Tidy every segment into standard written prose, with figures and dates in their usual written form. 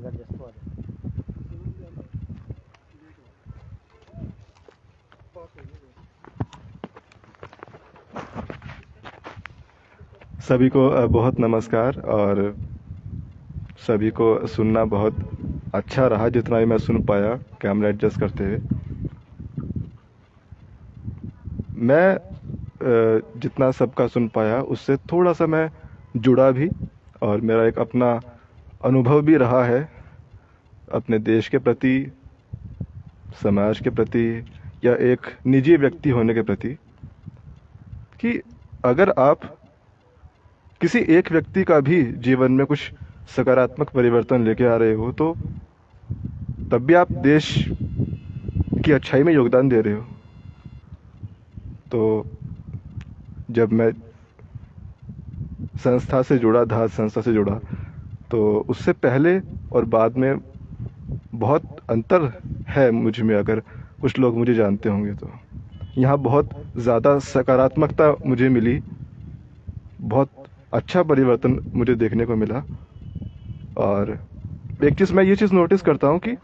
सभी को बहुत नमस्कार। और सभी को सुनना बहुत अच्छा रहा, जितना भी मैं सुन पाया कैमरा एडजस्ट करते हुए। मैं जितना सबका सुन पाया उससे थोड़ा सा मैं जुड़ा भी, और मेरा एक अपना अनुभव भी रहा है अपने देश के प्रति, समाज के प्रति, या एक निजी व्यक्ति होने के प्रति, कि अगर आप किसी एक व्यक्ति का भी जीवन में कुछ सकारात्मक परिवर्तन लेके आ रहे हो तो तब भी आप देश की अच्छाई में योगदान दे रहे हो। तो जब मैं संस्था से जुड़ा, धात संस्था से जुड़ा, तो उससे पहले और बाद में बहुत अंतर है मुझ में। अगर कुछ लोग मुझे जानते होंगे तो यहाँ बहुत ज़्यादा सकारात्मकता मुझे मिली, बहुत अच्छा परिवर्तन मुझे देखने को मिला। और एक चीज़ मैं ये चीज़ नोटिस करता हूँ कि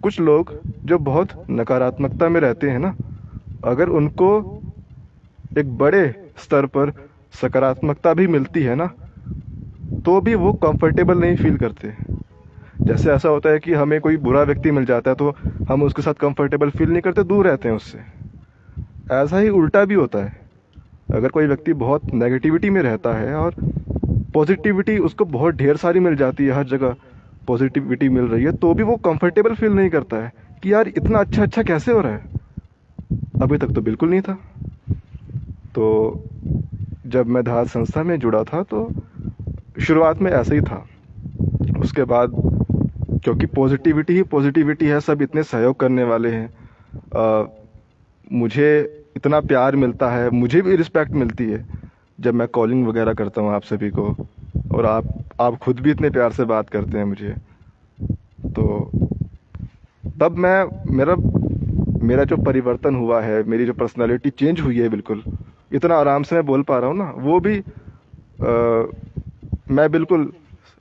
कुछ लोग जो बहुत नकारात्मकता में रहते हैं ना, अगर उनको एक बड़े स्तर पर सकारात्मकता भी मिलती है ना, तो भी वो कंफर्टेबल नहीं फील करते। जैसे ऐसा होता है कि हमें कोई बुरा व्यक्ति मिल जाता है तो हम उसके साथ कंफर्टेबल फील नहीं करते, दूर रहते हैं उससे। ऐसा ही उल्टा भी होता है। अगर कोई व्यक्ति बहुत नेगेटिविटी में रहता है और पॉजिटिविटी उसको बहुत ढेर सारी मिल जाती है, हर जगह पॉजिटिविटी मिल रही है, तो भी वो कंफर्टेबल फील नहीं करता है कि यार इतना अच्छा अच्छा कैसे हो रहा है, अभी तक तो बिल्कुल नहीं था। तो जब मैं धात संस्था में जुड़ा था तो शुरुआत में ऐसा ही था। उसके बाद क्योंकि पॉजिटिविटी ही पॉजिटिविटी है, सब इतने सहयोग करने वाले हैं, मुझे इतना प्यार मिलता है, मुझे भी रिस्पेक्ट मिलती है जब मैं कॉलिंग वगैरह करता हूँ आप सभी को, और आप खुद भी इतने प्यार से बात करते हैं मुझे। तो तब मेरा जो परिवर्तन हुआ है, मेरी जो पर्सनालिटी चेंज हुई है, बिल्कुल इतना आराम से मैं बोल पा रहा हूँ ना, वो भी मैं बिल्कुल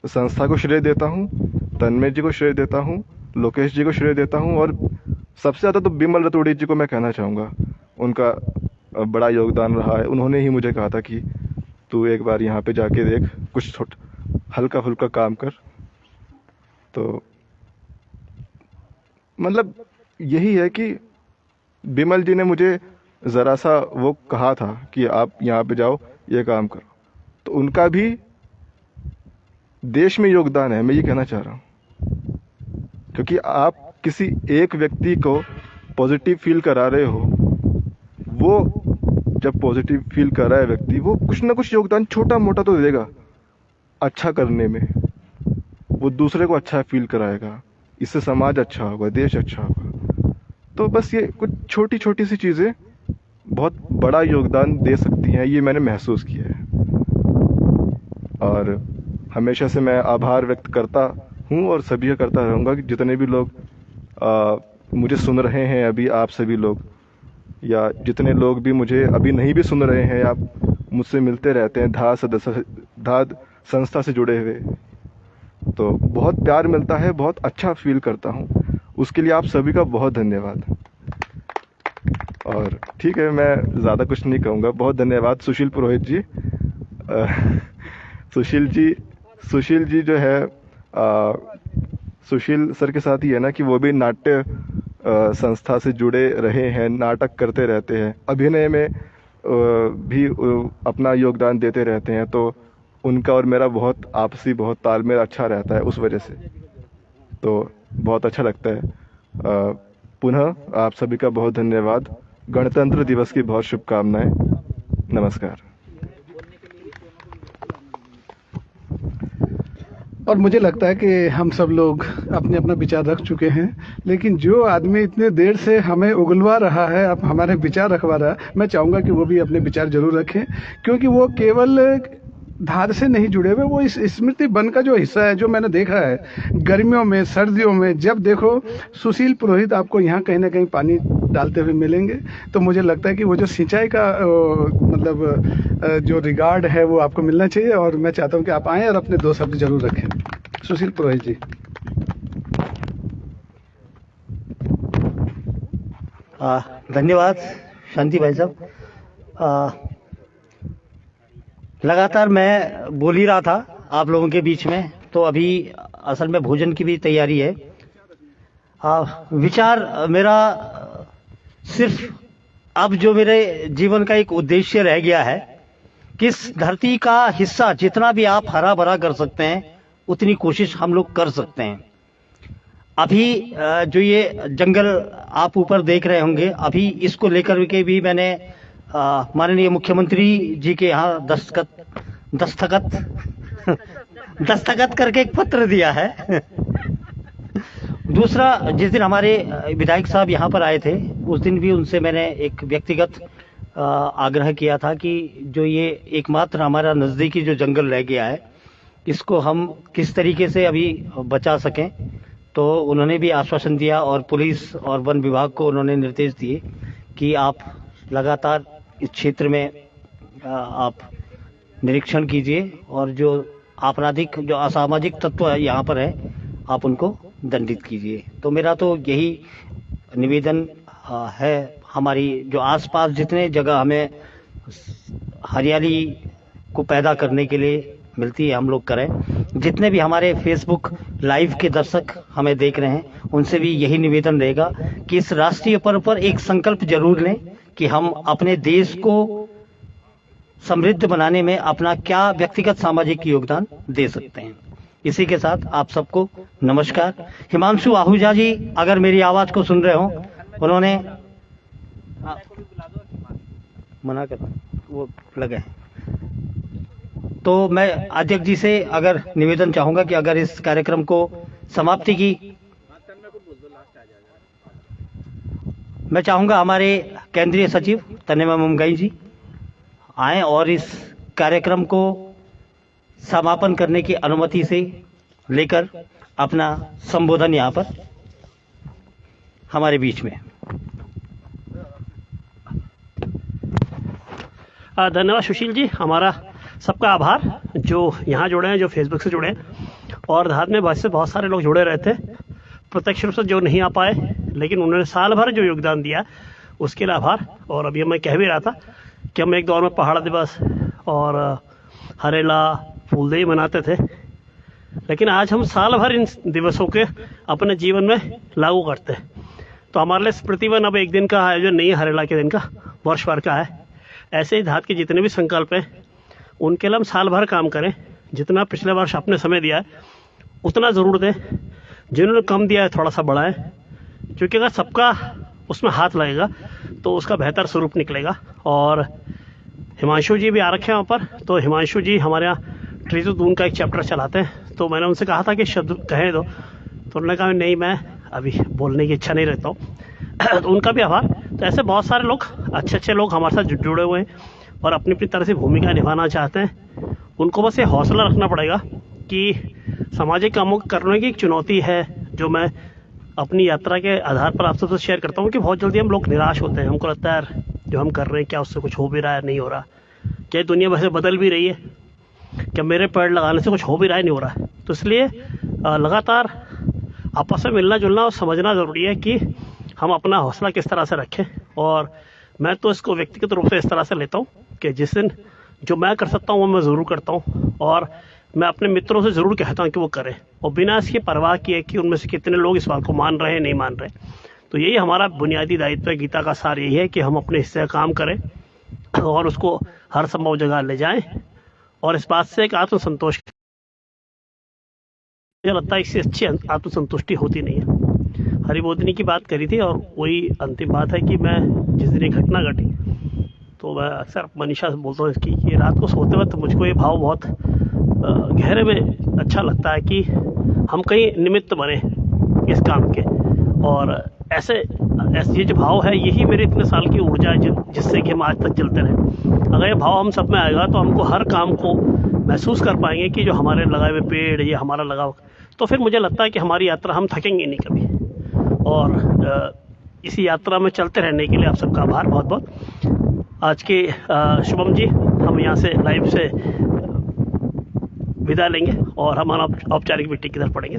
संस्था को श्रेय देता हूँ, तन्मय जी को श्रेय देता हूँ, लोकेश जी को श्रेय देता हूँ, और सबसे ज़्यादा तो बिमल रतोड़ी जी को मैं कहना चाहूँगा। उनका बड़ा योगदान रहा है। उन्होंने ही मुझे कहा था कि तू एक बार यहाँ पे जाके देख, कुछ हल्का फुल्का काम कर। तो मतलब यही है कि बिमल जी ने मुझे ज़रा सा वो कहा था कि आप यहाँ पे जाओ, ये काम करो, तो उनका भी देश में योगदान है, मैं ये कहना चाह रहा हूँ। क्योंकि आप किसी एक व्यक्ति को पॉजिटिव फील करा रहे हो, वो जब पॉजिटिव फील कर रहा है व्यक्ति, वो कुछ ना कुछ योगदान छोटा मोटा तो देगा अच्छा करने में। वो दूसरे को अच्छा फील कराएगा, इससे समाज अच्छा होगा, देश अच्छा होगा। तो बस ये कुछ छोटी छोटी सी चीज़ें बहुत बड़ा योगदान दे सकती हैं, ये मैंने महसूस किया है। और हमेशा से मैं आभार व्यक्त करता हूँ और सभी का करता रहूँगा कि जितने भी लोग मुझे सुन रहे हैं अभी, आप सभी लोग, या जितने लोग भी मुझे अभी नहीं भी सुन रहे हैं, आप मुझसे मिलते रहते हैं धात संस्था से जुड़े हुए, तो बहुत प्यार मिलता है, बहुत अच्छा फील करता हूँ। उसके लिए आप सभी का बहुत धन्यवाद। और ठीक है, मैं ज़्यादा कुछ नहीं कहूँगा। बहुत धन्यवाद सुशील पुरोहित जी। सुशील जी जो है, सुशील सर के साथ ही है ना कि वो भी नाट्य संस्था से जुड़े रहे हैं, नाटक करते रहते हैं, अभिनय में भी अपना योगदान देते रहते हैं। तो उनका और मेरा बहुत आपसी बहुत तालमेल अच्छा रहता है उस वजह से, तो बहुत अच्छा लगता है। पुनः आप सभी का बहुत धन्यवाद। गणतंत्र दिवस की बहुत शुभकामनाएं। नमस्कार। और मुझे लगता है कि हम सब लोग अपने अपना विचार रख चुके हैं, लेकिन जो आदमी इतने देर से हमें उगलवा रहा है, अब हमारे विचार रखवा रहा है, मैं चाहूँगा कि वो भी अपने विचार जरूर रखें, क्योंकि वो केवल धार से नहीं जुड़े हुए, वो इस स्मृति वन का जो हिस्सा है, जो मैंने देखा है गर्मियों में, सर्दियों में, जब देखो सुशील पुरोहित आपको यहाँ कहीं ना कहीं पानी डालते हुए मिलेंगे। तो मुझे लगता है कि वो जो सिंचाई का मतलब जो रिगार्ड है वो आपको मिलना चाहिए, और मैं चाहता हूँ कि आप आएँ और अपने दो शब्द जरूर रखें। सुशील पुरोहित जी। धन्यवाद शांति भाई साहब। लगातार मैं बोल ही रहा था आप लोगों के बीच में, तो अभी असल में भोजन की भी तैयारी है। विचार मेरा सिर्फ अब जो मेरे जीवन का एक उद्देश्य रह गया है, किस धरती का हिस्सा जितना भी आप हरा भरा कर सकते हैं उतनी कोशिश हम लोग कर सकते हैं। अभी जो ये जंगल आप ऊपर देख रहे होंगे, अभी इसको लेकर के भी मैंने माननीय मुख्यमंत्री जी के यहाँ दस्तखत करके एक पत्र दिया है। दूसरा, जिस दिन हमारे विधायक साहब यहाँ पर आए थे उस दिन भी उनसे मैंने एक व्यक्तिगत आग्रह किया था कि जो ये एकमात्र हमारा नज़दीकी जो जंगल रह गया है इसको हम किस तरीके से अभी बचा सकें। तो उन्होंने भी आश्वासन दिया और पुलिस और वन विभाग को उन्होंने निर्देश दिए कि आप लगातार इस क्षेत्र में आप निरीक्षण कीजिए और जो आपराधिक जो असामाजिक तत्व यहाँ पर है आप उनको दंडित कीजिए। तो मेरा तो यही निवेदन है, हमारी जो आसपास जितने जगह हमें हरियाली को पैदा करने के लिए मिलती है हम लोग करें। जितने भी हमारे फेसबुक लाइव के दर्शक हमें देख रहे हैं उनसे भी यही निवेदन रहेगा कि इस राष्ट्रीय पर्व पर एक संकल्प जरूर लें कि हम अपने देश को समृद्ध बनाने में अपना क्या व्यक्तिगत सामाजिक योगदान दे सकते हैं। इसी के साथ आप सबको नमस्कार। हिमांशु आहूजा जी अगर मेरी आवाज को सुन रहे हो, उन्होंने मना कर वो लगे हैं, तो मैं अध्यक्ष जी से अगर निवेदन चाहूंगा कि अगर इस कार्यक्रम को समाप्ति की, मैं चाहूंगा हमारे केंद्रीय सचिव तन्मय मुमगाई जी आए और इस कार्यक्रम को समापन करने की अनुमति से लेकर अपना संबोधन यहाँ पर हमारे बीच में। धन्यवाद सुशील जी, हमारा सबका आभार जो यहाँ जुड़े हैं, जो फेसबुक से जुड़े हैं और धात में से बहुत सारे लोग जुड़े रहे थे, प्रत्यक्ष रूप से जो नहीं आ पाए लेकिन उन्होंने साल भर जो योगदान दिया उसके लिए आभार। और अभी मैं कह भी रहा था कि हम एक दौर में पहाड़ दिवस और हरेला फूलदेई मनाते थे, लेकिन आज हम साल भर इन दिवसों के अपने जीवन में लागू करते हैं। तो हमारे लिए स्मृतिवन अब एक दिन का आयोजन नहीं है, हरेला के दिन का, वर्ष भर का है। ऐसे ही धात के जितने भी संकल्प हैं उनके लिए हम साल भर काम करें। जितना पिछले वर्ष आपने समय दिया है उतना ज़रूर दें, जिन्होंने कम दिया है थोड़ा सा बढ़ाएं, क्योंकि अगर सबका उसमें हाथ लगेगा तो उसका बेहतर स्वरूप निकलेगा। और हिमांशु जी भी आ रखे हैं वहाँ पर, तो हिमांशु जी हमारे यहाँ ट्री टू दून का एक चैप्टर चलाते हैं, तो मैंने उनसे कहा था कि शब्द कहें दो, तो उन्होंने कहा नहीं मैं अभी बोलने की इच्छा नहीं रहता हूँ। तो उनका भी आभार। तो ऐसे बहुत सारे लोग अच्छे लोग हमारे साथ जुड़े हुए हैं और अपनी अपनी तरह से भूमिका निभाना चाहते हैं। उनको बस ये हौसला रखना पड़ेगा कि सामाजिक कामों करने की एक चुनौती है, जो मैं अपनी यात्रा के आधार पर आपसे तो शेयर करता हूँ कि बहुत जल्दी हम लोग निराश होते हैं। हमको लगता है यार जो हम कर रहे हैं क्या उससे कुछ हो भी रहा है, नहीं हो रहा, क्या दुनिया वैसे बदल भी रही है, क्या मेरे पेड़ लगाने से कुछ हो भी रहा है, नहीं हो रहा है। तो इसलिए लगातार आपस में मिलना जुलना और समझना ज़रूरी है कि हम अपना हौसला किस तरह से रखें। और मैं तो इसको व्यक्तिगत रूप से इस तरह से लेता हूँ कि जिस दिन जो मैं कर सकता हूँ वो मैं ज़रूर करता हूँ, और मैं अपने मित्रों से ज़रूर कहता हूँ कि वो करें, और बिना इसकी परवाह किए कि उनमें से कितने लोग इस बात को मान रहे हैं नहीं मान रहे। तो यही हमारा बुनियादी दायित्व है, गीता का सार यही है कि हम अपने हिस्से का काम करें और उसको हर संभव जगह ले जाएं, और इस बात से एक आत्मसंतोष, मुझे लगता है इससे अच्छी आत्मसंतुष्टि होती नहीं है। हरिबोधिनी की बात करी थी और वही अंतिम बात है कि मैं जिस दिन ये घटना घटी तो मैं अक्सर मनीषा से बोलता हूँ इसकी कि रात को सोते वक्त मुझको ये भाव बहुत गहरे में अच्छा लगता है कि हम कहीं निमित्त बने इस काम के। और ऐसे ये जो भाव है यही मेरे इतने साल की ऊर्जा है जिससे कि हम आज तक चलते रहे। अगर ये भाव हम सब में आएगा तो हमको हर काम को महसूस कर पाएंगे कि जो हमारे लगाए हुए पेड़, ये हमारा लगाव, तो फिर मुझे लगता है कि हमारी यात्रा हम थकेंगे नहीं कभी। और इसी यात्रा में चलते रहने के लिए आप सबका आभार बहुत बहुत। आज के शुभम जी हम यहाँ से लाइव से विदा लेंगे और हमारा औपचारिक मीटिंग की तरफ पढ़ेंगे।